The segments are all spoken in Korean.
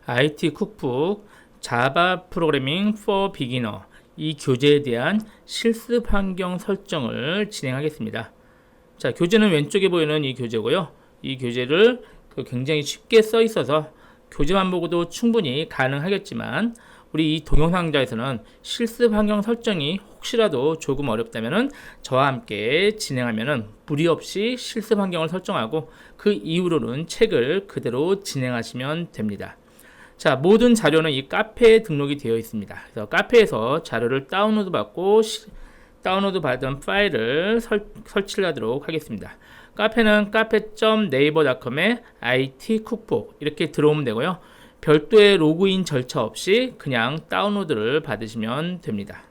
IT 쿡북 자바 프로그래밍 for 비기너 이 교재에 대한 실습 환경 설정을 진행하겠습니다. 자, 교재는 왼쪽에 보이는 이 교재고요. 이 교재를 굉장히 쉽게 써 있어서 교재만 보고도 충분히 가능하겠지만 우리 이 동영상자에서는 실습 환경 설정이 혹시라도 조금 어렵다면 저와 함께 진행하면 무리 없이 실습 환경을 설정하고 그 이후로는 책을 그대로 진행하시면 됩니다. 자, 모든 자료는 이 카페에 등록이 되어 있습니다. 그래서 카페에서 자료를 다운로드 받고 다운로드 받은 파일을 설치를 하도록 하겠습니다. 카페는 카페.naver.com에 IT 쿡북 이렇게 들어오면 되고요. 별도의 로그인 절차 없이 그냥 다운로드를 받으시면 됩니다.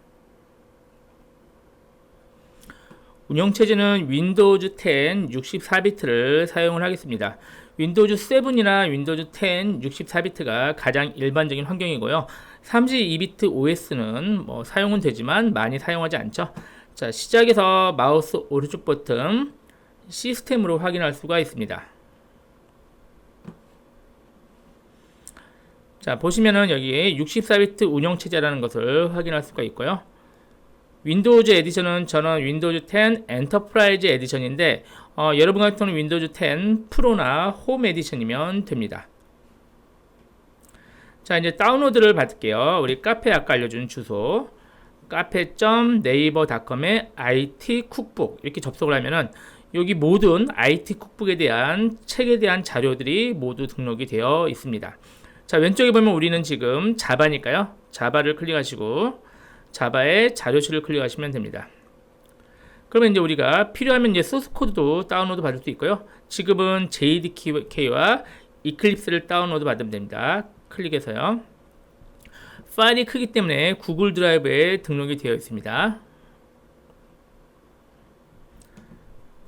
운영체제는 윈도우즈 10 64비트를 사용을 하겠습니다. 윈도우즈 7이나 윈도우즈 10 64비트가 가장 일반적인 환경이고요. 32비트 OS는 사용은 되지만 많이 사용하지 않죠. 자, 시작에서 마우스 오른쪽 버튼 시스템으로 확인할 수가 있습니다. 자, 보시면은 여기에 64비트 운영체제라는 것을 확인할 수가 있고요. 윈도우즈 에디션은 저는 윈도우즈 10 엔터프라이즈 에디션인데 여러분 같은 경우는 윈도우즈 10 프로나 홈 에디션이면 됩니다. 자, 이제 다운로드를 받을게요. 우리 카페 아까 알려준 주소 카페.naver.com에 IT 쿡북 이렇게 접속을 하면은 여기 모든 IT 쿡북에 대한 책에 대한 자료들이 모두 등록이 되어 있습니다. 자, 왼쪽에 보면 우리는 지금 자바니까요. 자바를 클릭하시고 자바의 자료실을 클릭하시면 됩니다. 그러면 이제 우리가 필요하면 이제 소스 코드도 다운로드 받을 수 있고요. 지금은 JDK와 이클립스를 다운로드 받으면 됩니다. 클릭해서요. 파일이 크기 때문에 구글 드라이브에 등록이 되어 있습니다.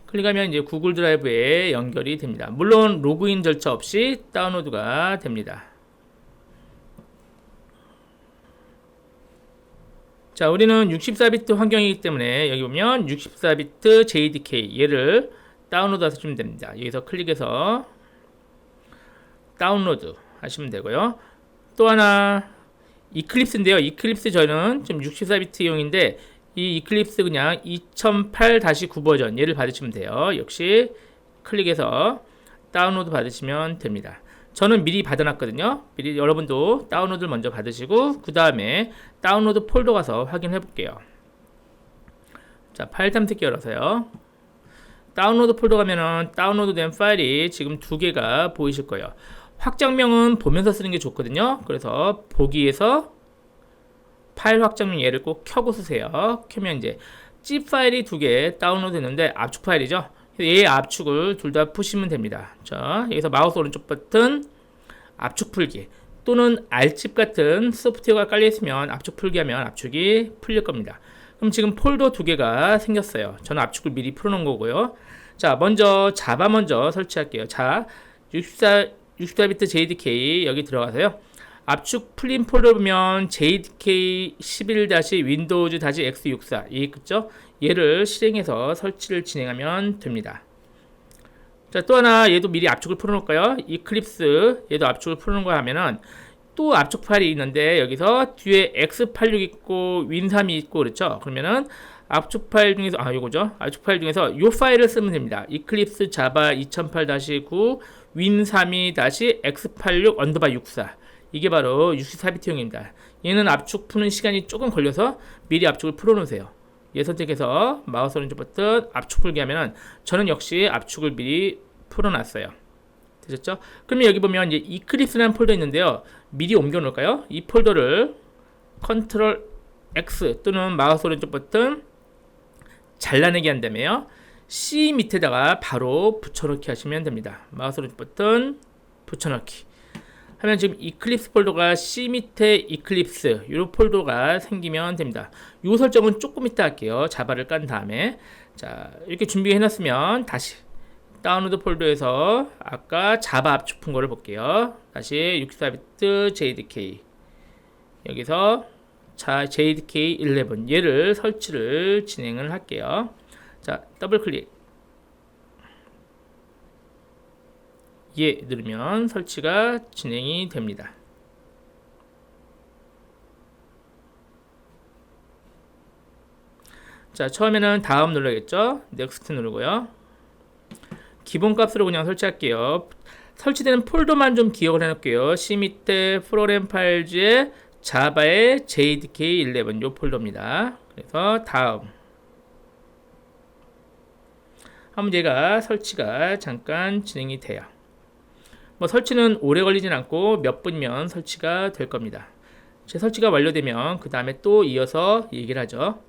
클릭하면 이제 구글 드라이브에 연결이 됩니다. 물론 로그인 절차 없이 다운로드가 됩니다. 자, 우리는 64비트 환경이기 때문에 여기 보면 64비트 JDK 얘를 다운로드 하시면 됩니다. 여기서 클릭해서 다운로드 하시면 되고요. 또 하나 이클립스인데요. 이클립스 저는 지금 64비트용인데 이 이클립스 그냥 2008-9 버전 얘를 받으시면 돼요. 역시 클릭해서 다운로드 받으시면 됩니다. 저는 미리 받아놨거든요. 미리 여러분도 다운로드를 먼저 받으시고 그 다음에 다운로드 폴더 가서 확인해 볼게요. 자, 파일 탐색기 열어서요. 다운로드 폴더 가면은 다운로드 된 파일이 지금 2개가 보이실 거예요. 확장명은 보면서 쓰는 게 좋거든요. 그래서 보기에서 파일 확장명 얘를 꼭 켜고 쓰세요. 켜면 이제 zip 파일이 2개 다운로드 됐는데 압축 파일이죠. 얘의 압축을 둘 다 푸시면 됩니다. 자, 여기서 마우스 오른쪽 버튼 압축 풀기 또는 R집 같은 소프트웨어가 깔려 있으면 압축 풀기 하면 압축이 풀릴 겁니다. 그럼 지금 폴더 2개가 생겼어요. 저는 압축을 미리 풀어놓은 거고요. 자, 먼저 자바 먼저 설치할게요. 자, 64비트 JDK 여기 들어가서요. 압축 풀린 폴더 보면 JDK 11-Windows-X64 이 있죠? 얘를 실행해서 설치를 진행하면 됩니다. 자, 또 하나 얘도 미리 압축을 풀어놓을까요? 이클립스 얘도 압축을 풀어놓은 거 하면은 또 압축 파일이 있는데 여기서 뒤에 X86 있고 윈3이 있고 그렇죠? 그러면은 압축 파일 중에서 요거죠? 압축 파일 중에서 요 파일을 쓰면 됩니다. 이클립스 자바 2008-9 윈32-X86_64 이게 바로 64비트용입니다. 얘는 압축 푸는 시간이 조금 걸려서 미리 압축을 풀어놓으세요. 얘 선택해서 마우스 오른쪽 버튼 압축 풀기 하면은 저는 역시 압축을 미리 풀어놨어요. 되셨죠? 그러면 여기 보면 이제 이클립스라는 폴더 있는데요. 미리 옮겨 놓을까요? 이 폴더를 컨트롤 X 또는 마우스 오른쪽 버튼 잘라내기 한 다음에요. C 밑에다가 바로 붙여넣기 하시면 됩니다. 마우스 오른쪽 버튼 붙여넣기 하면 지금 이클립스 폴더가 C 밑에 이클립스 이 폴더가 생기면 됩니다. 이 설정은 조금 이따 할게요. 자바를 깐 다음에 자, 이렇게 준비해 놨으면 다시 다운로드 폴더에서 아까 자바 압축 푼 거를 볼게요. 다시 64비트 JDK 여기서 JDK 11 얘를 설치를 진행을 할게요. 자, 더블 클릭 예 누르면 설치가 진행이 됩니다. 자, 처음에는 다음 눌러야겠죠. 넥스트 누르고요. 기본값으로 그냥 설치할게요. 설치되는 폴더만 좀 기억을 해놓을게요. C 밑에 프로그램 파일즈에 자바의 JDK11 요 폴더입니다. 그래서 다음 하면 얘가 설치가 잠깐 진행이 돼요. 뭐 설치는 오래 걸리진 않고 몇 분이면 설치가 될 겁니다. 제 설치가 완료되면 그 다음에 또 이어서 얘기를 하죠.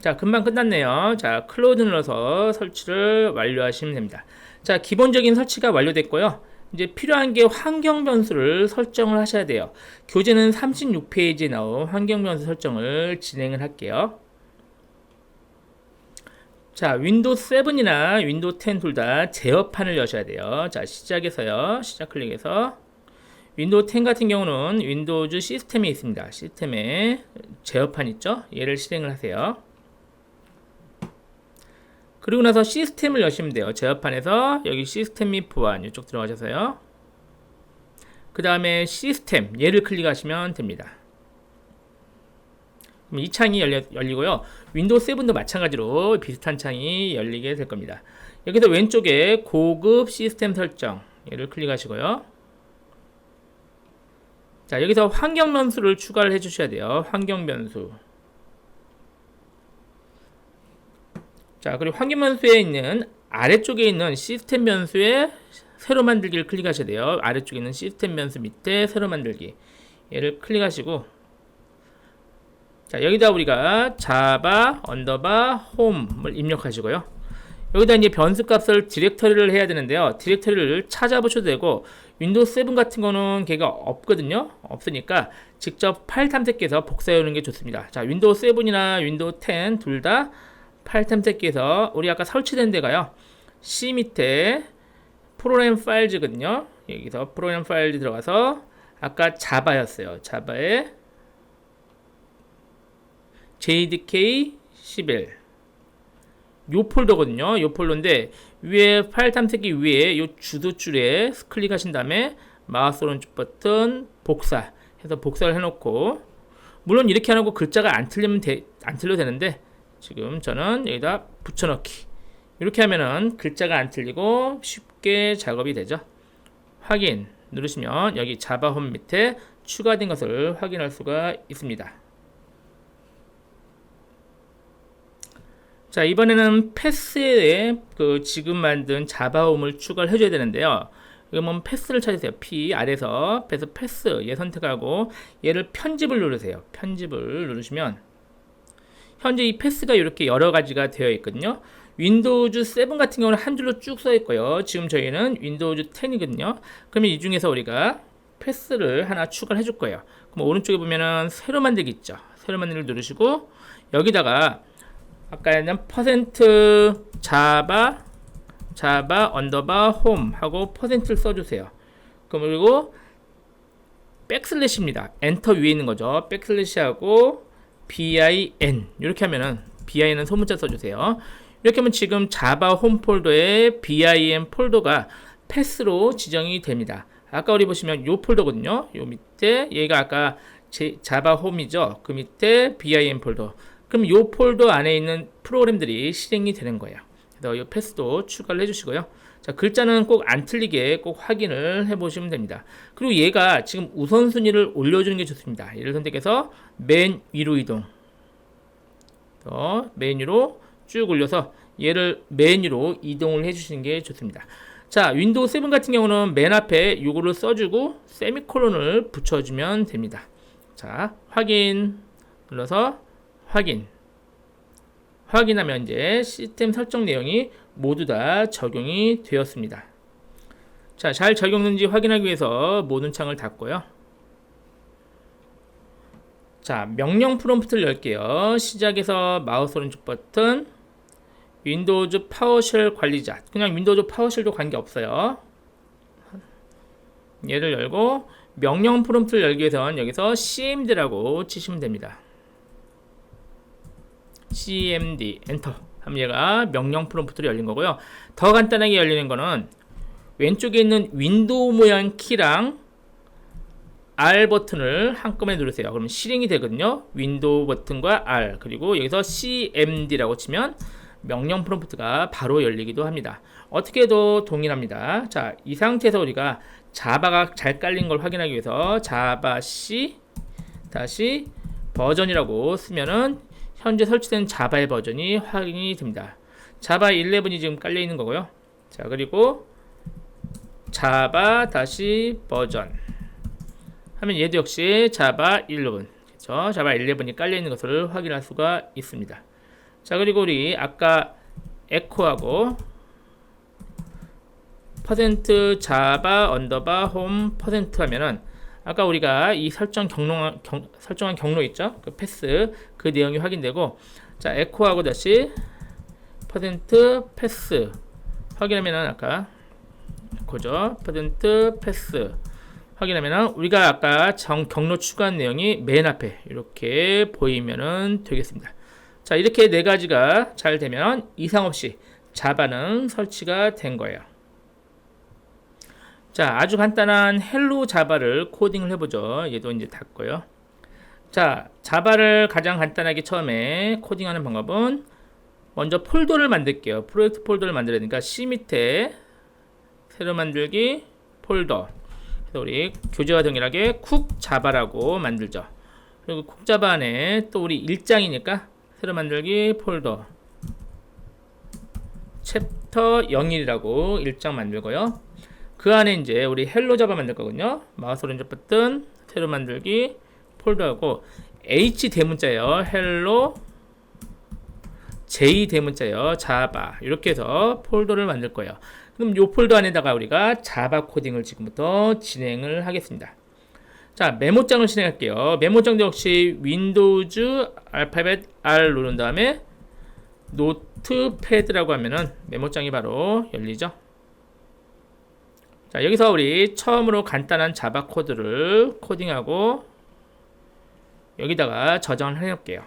자, 금방 끝났네요. 자, 클로즈 눌러서 설치를 완료하시면 됩니다. 자, 기본적인 설치가 완료됐고요. 이제 필요한 게 환경 변수를 설정을 하셔야 돼요. 교재는 36페이지에 나온 환경 변수 설정을 진행을 할게요. 자, 윈도우 7이나 윈도우 10 둘 다 제어판을 여셔야 돼요. 자, 시작해서요. 시작 클릭해서 윈도우 10 같은 경우는 윈도우즈 시스템에 있습니다. 시스템에 제어판 있죠? 얘를 실행을 하세요. 그리고 나서 시스템을 여시면 돼요. 제어판에서 여기 시스템 및 보안 이쪽 들어가셔서요. 그 다음에 시스템 얘를 클릭하시면 됩니다. 그럼 이 창이 열리고요. 윈도우 7도 마찬가지로 비슷한 창이 열리게 될 겁니다. 여기서 왼쪽에 고급 시스템 설정 얘를 클릭하시고요. 자, 여기서 환경 변수를 추가를 해 주셔야 돼요. 환경 변수. 자, 그리고 환경 변수에 있는 아래쪽에 있는 시스템 변수에 새로 만들기를 클릭하셔야 돼요. 아래쪽에 있는 시스템 변수 밑에 새로 만들기 얘를 클릭하시고, 자, 여기다 우리가 자바 언더바 홈을 입력하시고요. 여기다 이제 변수 값을 디렉터리를 해야 되는데요. 디렉터리를 찾아보셔도 되고, 윈도우 7 같은 거는 걔가 없거든요. 없으니까 직접 파일 탐색기에서 복사해 오는 게 좋습니다. 자, 윈도우 7이나 윈도우 10 둘 다 파일 탐색기에서 우리 아까 설치된 데가요. C 밑에 프로그램 파일즈거든요. 여기서 프로그램 파일즈 들어가서 아까 자바였어요. 자바에 JDK11 요 폴더거든요. 요 폴더인데 위에 파일 탐색기 위에 요 주도줄에 클릭하신 다음에 마우스 오른쪽 버튼 복사 해서 복사를 해놓고, 물론 이렇게 해놓고 글자가 안 틀려도 되는데 지금 저는 여기다 붙여넣기 이렇게 하면은 글자가 안 틀리고 쉽게 작업이 되죠. 확인 누르시면 여기 자바 홈 밑에 추가된 것을 확인할 수가 있습니다. 자, 이번에는 패스에 그 지금 만든 자바 홈을 추가를 해줘야 되는데요. 그러면 패스를 찾으세요. P 아래에서 패스 얘 선택하고 얘를 편집을 누르세요. 편집을 누르시면 현재 이 패스가 이렇게 여러 가지가 되어 있거든요. 윈도우즈 7 같은 경우는 한 줄로 쭉 써 있고요. 지금 저희는 윈도우즈 10이거든요. 그러면 이 중에서 우리가 패스를 하나 추가를 해줄 거예요. 그럼 오른쪽에 보면은 새로 만들기 있죠. 새로 만들기를 누르시고 여기다가 아까는 자바 언더바 홈 하고 퍼센트를 써주세요. 그리고 백슬래시입니다. 엔터 위에 있는 거죠. 백슬래시하고 bin 이렇게 하면은 bin은 소문자 써주세요. 이렇게 하면 지금 자바 홈 폴더에 bin 폴더가 패스로 지정이 됩니다. 아까 우리 보시면 요 폴더거든요. 요 밑에 얘가 아까 자바 홈이죠. 그 밑에 bin 폴더. 그럼 요 폴더 안에 있는 프로그램들이 실행이 되는 거예요. 그래서 이 패스도 추가를 해주시고요. 자, 글자는 꼭 안 틀리게 꼭 확인을 해보시면 됩니다. 그리고 얘가 지금 우선순위를 올려주는 게 좋습니다. 얘를 선택해서 맨 위로 이동. 맨 위로 쭉 올려서 얘를 맨 위로 이동을 해주시는 게 좋습니다. 자, 윈도우 7 같은 경우는 맨 앞에 요거를 써주고 세미콜론을 붙여주면 됩니다. 자, 확인 눌러서 확인하면 이제 시스템 설정 내용이 모두 다 적용이 되었습니다. 자, 잘 적용되는지 확인하기 위해서 모든 창을 닫고요. 자, 명령 프롬프트를 열게요. 시작해서 마우스 오른쪽 버튼 윈도우즈 파워쉘 관리자, 그냥 윈도우즈 파워쉘도 관계없어요. 얘를 열고 명령 프롬프트를 열기 위해서는 여기서 cmd라고 치시면 됩니다. cmd 엔터 하면 얘가 명령 프롬프트로 열린 거고요. 더 간단하게 열리는 거는 왼쪽에 있는 윈도우 모양 키랑 R 버튼을 한꺼번에 누르세요. 그러면 실행이 되거든요. 윈도우 버튼과 R, 그리고 여기서 CMD라고 치면 명령 프롬프트가 바로 열리기도 합니다. 어떻게 해도 동일합니다. 자, 이 상태에서 우리가 자바가 잘 깔린 걸 확인하기 위해서 자바 C 다시 버전이라고 쓰면은 현재 설치된 자바의 버전이 확인이 됩니다. 자바 11이 지금 깔려 있는 거고요. 자, 그리고 자바 다시 버전 하면 얘도 역시 자바 11, 그렇죠? 자바 11이 깔려 있는 것을 확인할 수가 있습니다. 자, 그리고 우리 아까 에코하고 퍼센트 자바 언더바 홈 퍼센트 하면은 아까 우리가 이 설정한 경로 있죠? 그 패스 그 내용이 확인되고, 자, 에코하고 다시 퍼센트 패스 확인하면은 아까 에코죠? 퍼센트 패스 확인하면은 우리가 아까 경로 추가한 내용이 맨 앞에 이렇게 보이면은 되겠습니다. 자, 이렇게 네 가지가 잘 되면 이상 없이 자바는 설치가 된 거예요. 자, 아주 간단한 헬로 자바를 코딩을 해보죠. 얘도 이제 닫고요. 자, 자바를 가장 간단하게 처음에 코딩하는 방법은 먼저 폴더를 만들게요. 프로젝트 폴더를 만들어야 되니까 C 밑에 새로 만들기 폴더. 그래서 우리 교재와 동일하게 쿡 자바라고 만들죠. 그리고 쿡 자바 안에 또 우리 1장이니까 새로 만들기 폴더. 챕터 01이라고 1장 만들고요. 그 안에 이제 우리 헬로 자바 만들 거거든요. 마우스 오른쪽 버튼 새로 만들기 폴더하고 H 대문자예요. 헬로 J 대문자예요. 자바 이렇게 해서 폴더를 만들 거예요. 그럼 이 폴더 안에다가 우리가 자바 코딩을 지금부터 진행을 하겠습니다. 자, 메모장을 실행할게요. 메모장도 역시 윈도우즈 알파벳 R 누른 다음에 노트패드라고 하면은 메모장이 바로 열리죠. 자, 여기서 우리 처음으로 간단한 자바 코드를 코딩하고 여기다가 저장을 해놓을게요.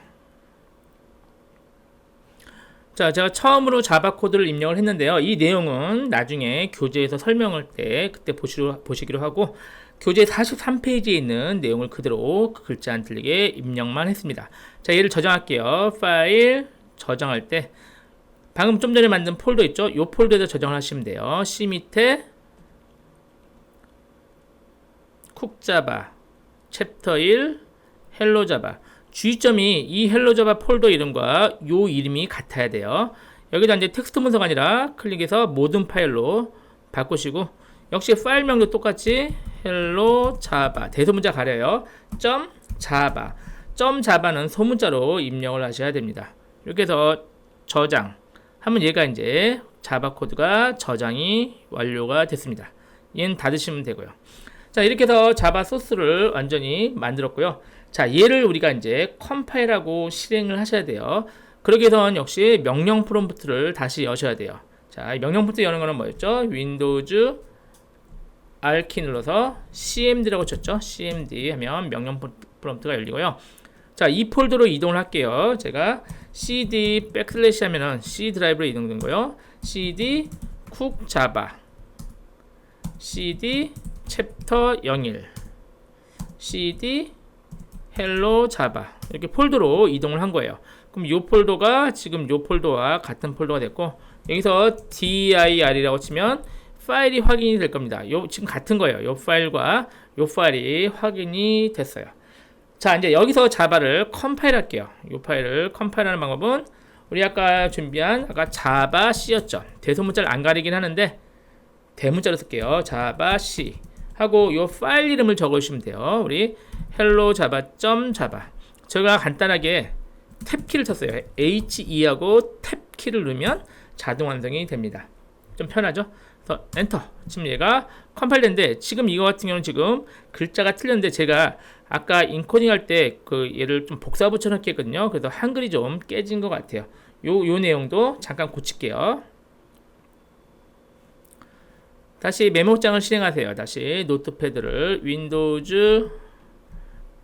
자, 제가 처음으로 자바 코드를 입력을 했는데요. 이 내용은 나중에 교재에서 설명할 때 그때 보시기로 하고, 교재 43페이지에 있는 내용을 그대로 글자 안 틀리게 입력만 했습니다. 자, 얘를 저장할게요. 파일 저장할 때 방금 좀 전에 만든 폴더 있죠? 이 폴더에다 저장을 하시면 돼요. C 밑에 쿡자바 챕터 1 헬로자바, 주의점이 이 헬로자바 폴더 이름과 요 이름이 같아야 돼요. 여기다 이제 텍스트 문서가 아니라 클릭해서 모든 파일로 바꾸시고, 역시 파일명도 똑같이 헬로자바 대소문자 가려요. 점 자바, 점 자바는 소문자로 입력을 하셔야 됩니다. 이렇게 해서 저장 하면 얘가 이제 자바 코드가 저장이 완료가 됐습니다. 얘는 닫으시면 되고요. 자, 이렇게 해서 자바 소스를 완전히 만들었고요. 자, 얘를 우리가 이제 컴파일하고 실행을 하셔야 돼요. 그러기 위해서는 역시 명령 프롬프트를 다시 여셔야 돼요. 자, 명령 프롬프트 여는 거는 뭐였죠? 윈도우즈 R키 눌러서 CMD라고 쳤죠. CMD 하면 명령 프롬프트가 열리고요. 자, 이 폴더로 이동을 할게요. 제가 cd 백슬래시 하면은 C 드라이브로 이동된 거요. cd 쿡 자바, cd 챕터 01, cd 헬로 자바 이렇게 폴더로 이동을 한 거예요. 그럼 이 폴더가 지금 이 폴더와 같은 폴더가 됐고, 여기서 dir이라고 치면 파일이 확인이 될 겁니다. 요 지금 같은 거예요. 요 파일과 요 파일이 확인이 됐어요. 자, 이제 여기서 자바를 컴파일 할게요. 요 파일을 컴파일하는 방법은 우리 아까 준비한 아까 자바 C였죠. 대소문자를 안 가리긴 하는데 대문자로 쓸게요. 자바 C 하고 요 파일 이름을 적어주시면 돼요. 우리 hello java.java. 제가 간단하게 탭키를 쳤어요. HE하고 탭키를 누르면 자동 완성이 됩니다. 좀 편하죠? 그래서 엔터 치면 얘가 컴파일 됐는데, 지금 이거 같은 경우는 지금 글자가 틀렸는데 제가 아까 인코딩 할 때 그 얘를 좀 복사 붙여넣기 했거든요. 그래서 한글이 좀 깨진 것 같아요. 요 내용도 잠깐 고칠게요. 다시 메모장을 실행하세요. 다시 노트패드를 윈도우즈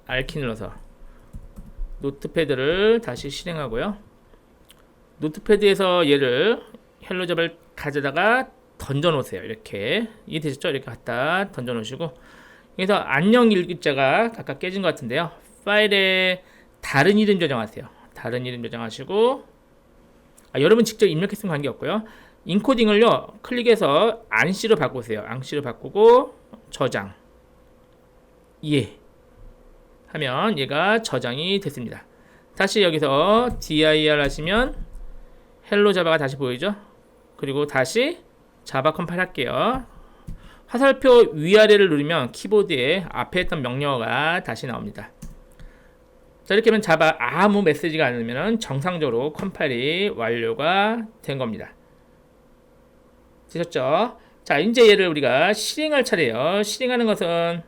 R키 눌러서 노트패드를 다시 실행하고요. 노트패드에서 얘를 헬로 잡을 가져다가 던져 놓으세요. 이렇게 이해되셨죠? 이렇게 갖다 던져 놓으시고, 그래서 안녕 일기자가 각각 깨진 것 같은데요. 파일에 다른 이름 저장하세요. 다른 이름 저장하시고, 여러분 직접 입력했으면 관계없고요. 인코딩을요, 클릭해서 안씨로 바꾸세요. 안씨로 바꾸고 저장. 예. 하면 얘가 저장이 됐습니다. 다시 여기서 dir 하시면 헬로 자바가 다시 보이죠? 그리고 다시 자바 컴파일 할게요. 화살표 위아래를 누르면 키보드에 앞에 했던 명령어가 다시 나옵니다. 자, 이렇게 하면 자바 아무 메시지가 안 오면 정상적으로 컴파일이 완료가 된 겁니다. 되셨죠? 자, 이제 얘를 우리가 실행할 차례예요. 실행하는 것은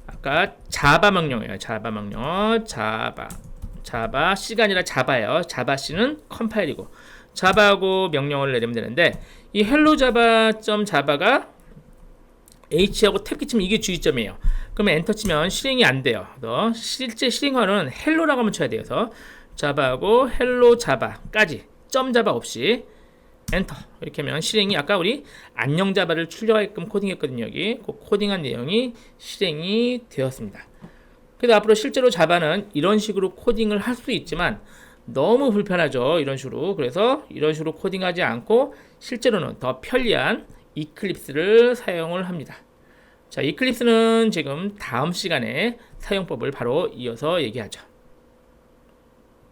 아까 자바 명령이에요. 자바 명령. 자바 C가 아니라 자바예요. 자바 C는 컴파일이고 자바하고 명령어를 내리면 되는데 이 hello java.java가 H하고 탭 끼치면 이게 주의점이에요. 그러면 엔터 치면 실행이 안 돼요. 실제 실행어는 hello라고 한번 쳐야 돼요. 그래서 자바하고 hello java까지 .java 없이 엔터 이렇게 하면 실행이 아까 우리 안녕 자바를 출력하게끔 코딩했거든요. 여기 그 코딩한 내용이 실행이 되었습니다. 그래서 앞으로 실제로 자바는 이런 식으로 코딩을 할 수 있지만 너무 불편하죠. 이런 식으로. 그래서 이런 식으로 코딩하지 않고 실제로는 더 편리한 이클립스를 사용을 합니다. 자, 이클립스는 지금 다음 시간에 사용법을 바로 이어서 얘기하죠.